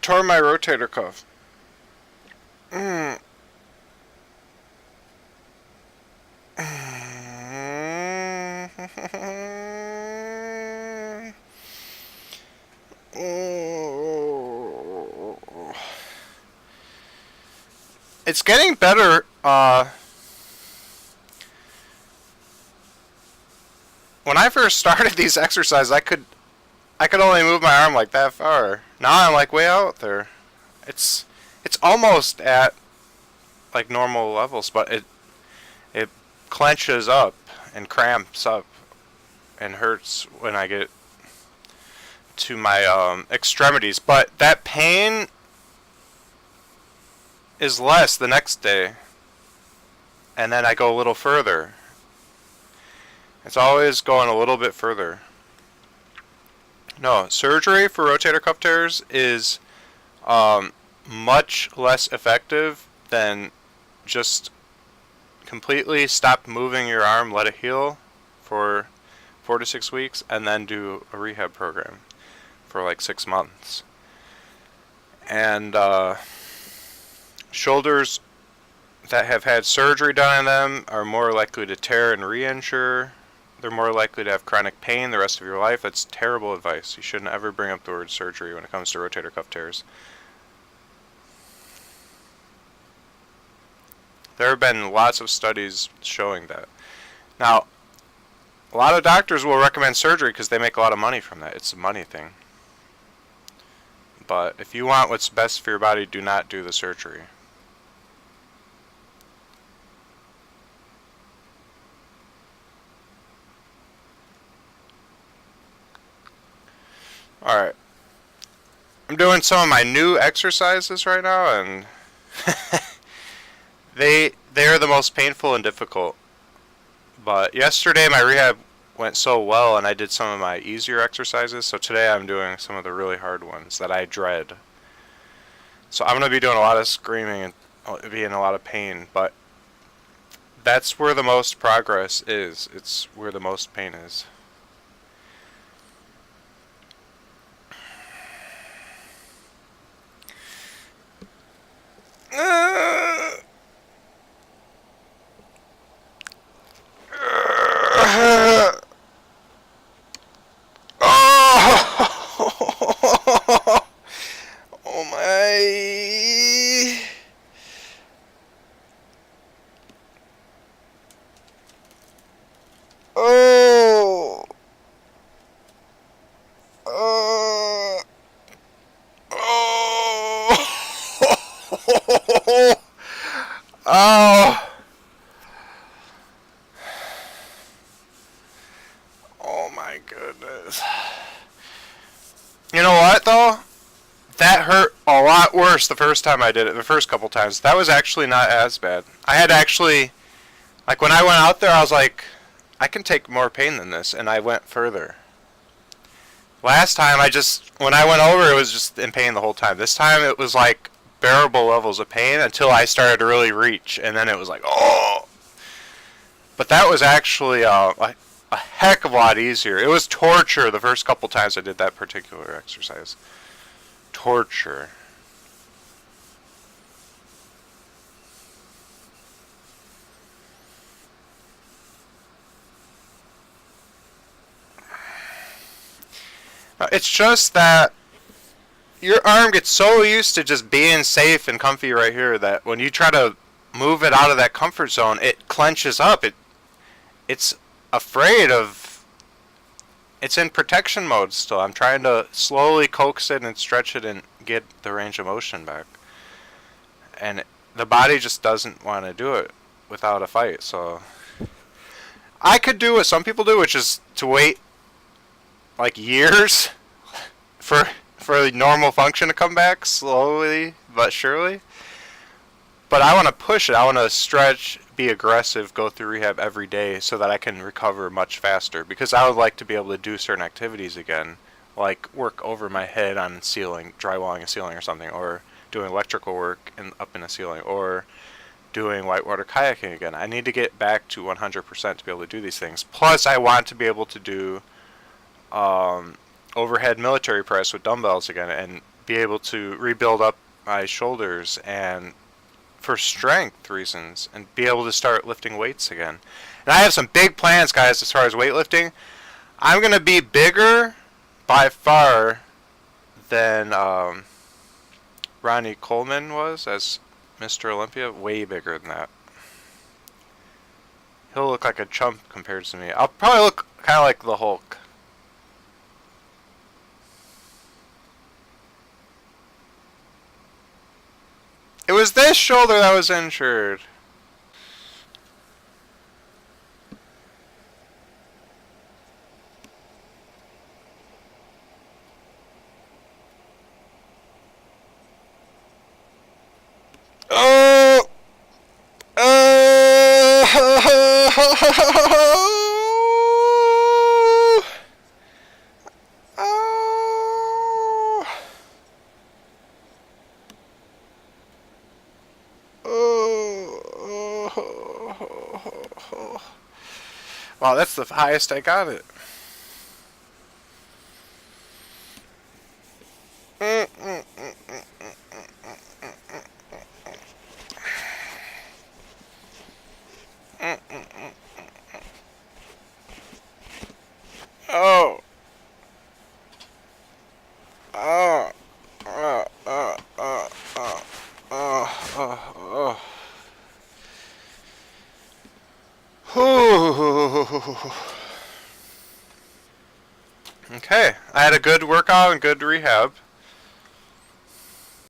tore my rotator cuff. Mm. It's getting better. When I first started these exercises, I could only move my arm like that far. Now I'm like way out there. It's almost at like normal levels, but it clenches up and cramps up and hurts when I get to my extremities. But that pain is less the next day, and then I go a little further. It's always going a little bit further. No, surgery for rotator cuff tears is much less effective than just completely stop moving your arm, let it heal for 4 to 6 weeks, and then do a rehab program for like 6 months. And shoulders that have had surgery done on them are more likely to tear and re-injure. They're more likely to have chronic pain the rest of your life. That's terrible advice. You shouldn't ever bring up the word surgery when it comes to rotator cuff tears. There have been lots of studies showing that. Now, a lot of doctors will recommend surgery because they make a lot of money from that. It's a money thing. But if you want what's best for your body, do not do the surgery. Alright. I'm doing some of my new exercises right now, and they're the most painful and difficult. But yesterday my rehab went so well, and I did some of my easier exercises, so today I'm doing some of the really hard ones that I dread. So I'm going to be doing a lot of screaming and be in a lot of pain, but that's where the most progress is. It's where the most pain is. Oh my. Oh. Oh. Oh. Oh my goodness. You know what though? That hurt a lot worse the first time I did it, the first couple times. That was actually not as bad. I had actually, like when I went out there, I was like, I can take more pain than this, and I went further. Last time when I went over, it was just in pain the whole time. This time it was like bearable levels of pain until I started to really reach, and then it was like, oh. But that was actually a heck of a lot easier. It was torture the first couple times I did that particular exercise. Torture. It's just that your arm gets so used to just being safe and comfy right here that when you try to move it out of that comfort zone, it clenches up. It's afraid of. It's in protection mode still. I'm trying to slowly coax it and stretch it and get the range of motion back. And the body just doesn't want to do it without a fight. So I could do what some people do, which is to wait like years for the normal function to come back slowly but surely. But I want to push it. I want to stretch, be aggressive, go through rehab every day so that I can recover much faster. Because I would like to be able to do certain activities again, like work over my head on ceiling, drywalling a ceiling or something, or doing electrical work up in a ceiling, or doing whitewater kayaking again. I need to get back to 100% to be able to do these things. Plus, I want to be able to do overhead military press with dumbbells again and be able to rebuild up my shoulders and for strength reasons and be able to start lifting weights again. And I have some big plans, guys, as far as weightlifting. I'm going to be bigger by far than Ronnie Coleman was as Mr. Olympia. Way bigger than that. He'll look like a chump compared to me. I'll probably look kind of like the Hulk. It was this shoulder that was injured. Oh! Oh! Oh! Oh! Wow, that's the highest I got it. Oh. Oh. Oh. Oh. Oh. Oh. Oh. Oh. Okay, I had a good workout and good rehab.